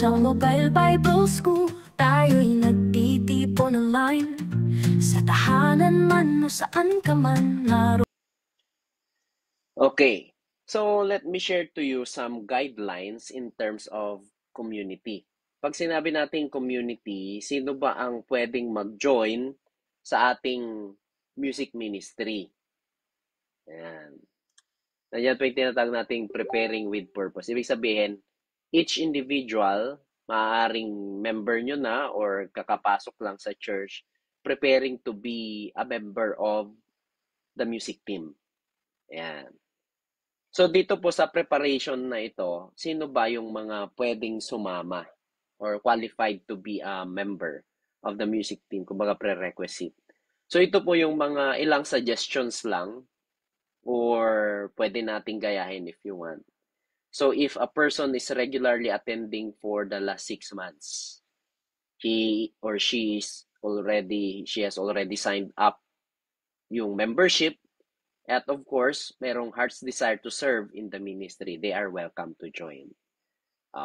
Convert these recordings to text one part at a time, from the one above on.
Sa Mobile Bible School, tayo'y nagtitipon online. Sa tahanan man o saan ka man naroon. Okay, so let me share to you some guidelines in terms of community. Pag sinabi nating community, sino ba ang pwedeng mag-join sa ating music ministry? Ayan. Nandiyan po yung tinatawag nating preparing with purpose. Ibig sabihin, each individual, maaaring member nyo na or kakapasok lang sa church, preparing to be a member of the music team. Ayan. So dito po sa preparation na ito, sino ba yung mga pwedeng sumama or qualified to be a member of the music team, kumbaga prerequisite. So ito po yung mga ilang suggestions lang or pwede nating gayahin if you want. So if a person is regularly attending for the last 6 months, he or she has already signed up yung membership. At of course, merong heart's desire to serve in the ministry, they are welcome to join.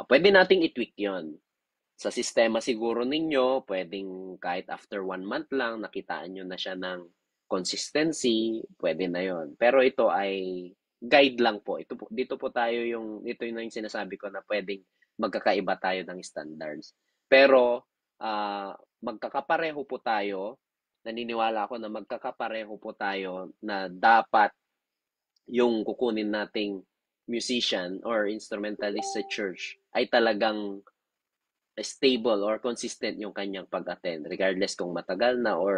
Pwede nating i-tweak yon. Sa sistema siguro ninyo, pwedeng kahit after 1 month lang, nakitaan nyo na siya ng consistency, pwede na yon. Pero ito ay guide lang po. Dito po tayo ito yung sinasabi ko na pwedeng magkakaiba tayo ng standards. Pero magkakapareho po tayo, naniniwala ako na magkakapareho po tayo na dapat yung kukunin nating musician or instrumentalist sa church ay talagang stable or consistent yung kanyang pag-attend regardless kung matagal na or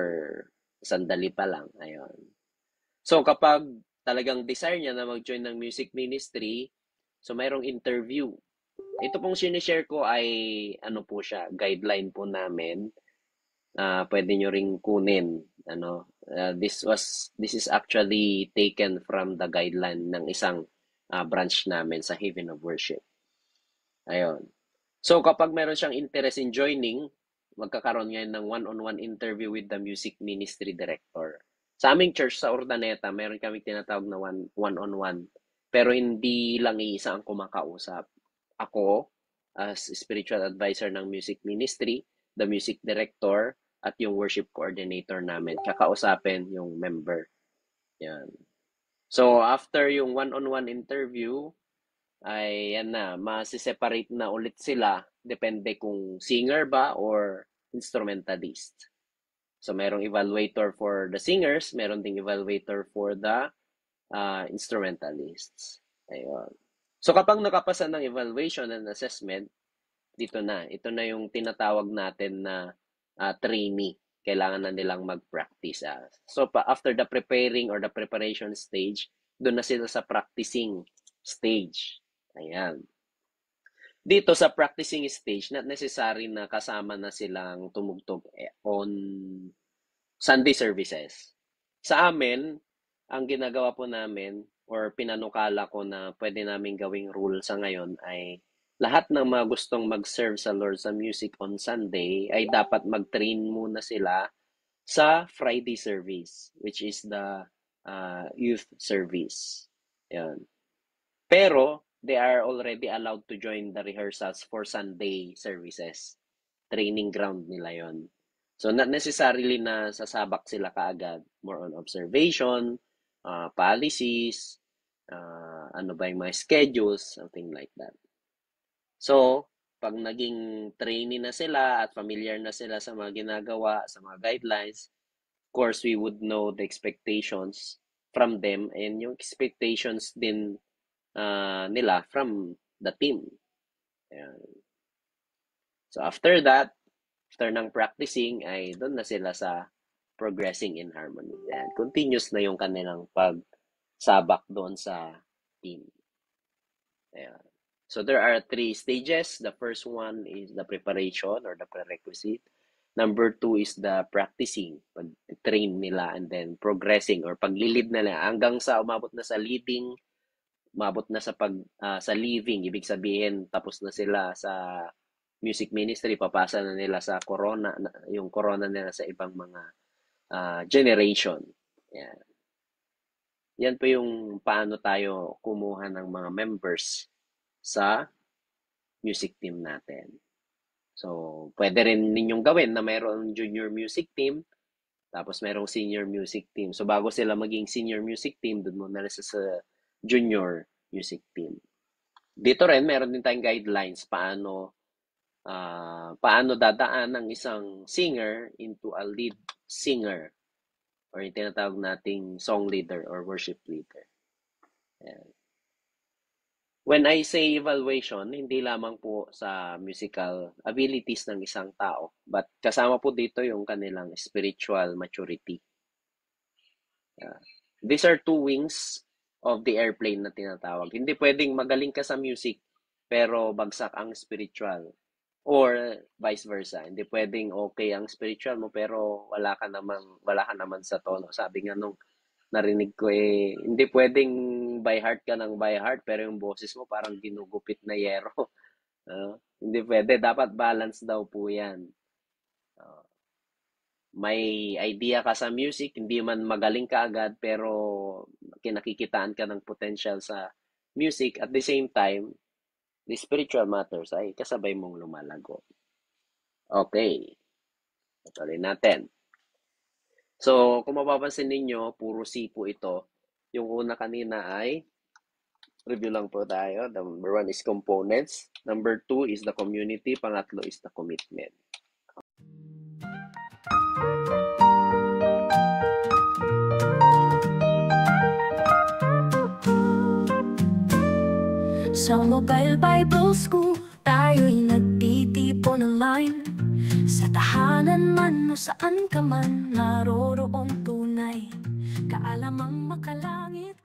sandali pa lang. Ayun. So kapag talagang desire niya na mag-join ng music ministry, so mayroong interview. Ito pong sinishare ko ay ano po siya, guideline po namin. Pwede nyo ring kunin. This is actually taken from the guideline ng isang branch namin sa Haven of Worship. Ayun. So kapag meron siyang interest in joining, magkakaroon ngayon ng one-on-one interview with the music ministry director. Sa aming church sa Urdaneta, meron kaming tinatawag na one-on-one. Pero hindi lang iisa ang kumakausap. Ako, as spiritual advisor ng music ministry, the music director, at yung worship coordinator namin. Kakausapin yung member. Yan. So after yung one-on-one interview, ay yan na, masiseparate na ulit sila depende kung singer ba or instrumentalist. So merong evaluator for the singers, meron ding evaluator for the instrumentalists. Ayun. So kapag nakapasa ng evaluation and assessment, ito na yung tinatawag natin na trainee. Kailangan na nilang mag-practice. So after the preparing or the preparation stage, doon na sila sa practicing stage. Ayan. Dito sa practicing stage, not necessary na kasama na silang tumugtog on Sunday services. Sa amin, ang ginagawa po namin or pinanukala ko na pwede namin gawing rule sa ngayon ay lahat ng mga gustong mag-serve sa Lord sa music on Sunday ay dapat mag-train muna sila sa Friday service, which is the youth service. Yan. Pero, they are already allowed to join the rehearsals for Sunday services. Training ground nila yon. So, not necessarily na sasabak sila kaagad. More on observation, policies, ano ba yung mga schedules, something like that. So, pag naging trainee na sila at familiar na sila sa mga ginagawa, sa mga guidelines, of course, we would know the expectations from them and yung expectations din nila from the team. Ayan. So, after that, after ng practicing, ay doon na sila sa progressing in harmony. Ayan. Continuous na yung kanilang pagsabak doon sa team. Ayan. So there are 3 stages. The first one is the preparation or the prerequisite. Number 2 is the practicing, pag-train nila and then progressing or pag-lead nila hanggang sa umabot na sa leading, umabot na sa sa living. Ibig sabihin tapos na sila sa music ministry, papasa na nila sa corona, yung corona nila sa ibang mga generation. Yan. Yan po yung paano tayo kumuha ng mga members sa music team natin. So, pwede rin ninyong gawin na mayroon junior music team, tapos mayroong senior music team. So, bago sila maging senior music team, doon muna sa junior music team. Dito rin, meron din tayong guidelines paano dadaan ang isang singer into a lead singer or yung tinatawag nating song leader or worship leader. Ayan. When I say evaluation, hindi lamang po sa musical abilities ng isang tao, but kasama po dito yung kanilang spiritual maturity. These are two wings of the airplane na tinatawag. Hindi pwedeng magaling ka sa music pero bagsak ang spiritual. Or vice versa. Hindi pwedeng okay ang spiritual mo pero wala ka naman sa tono. Sabi nga nung narinig ko hindi pwedeng by heart ka ng by heart pero yung boses mo parang ginugupit na yero. Hindi pwede. Dapat balance daw po yan. May idea ka sa music, hindi man magaling ka agad pero kinakikitaan ka ng potential sa music. At the same time, the spiritual matters ay kasabay mong lumalago. Okay. Tuloy natin. So, kung mapapansin ninyo, puro C po ito. Yung una kanina ay, review lang po tayo. Number 1 is components. Number 2 is the community. Pangatlo is the commitment. Sa Mobile Bible School, tayo'y nagtitipon online. Sa tahanan man o saan ka man, naroroong tunay kaalamang makalangit.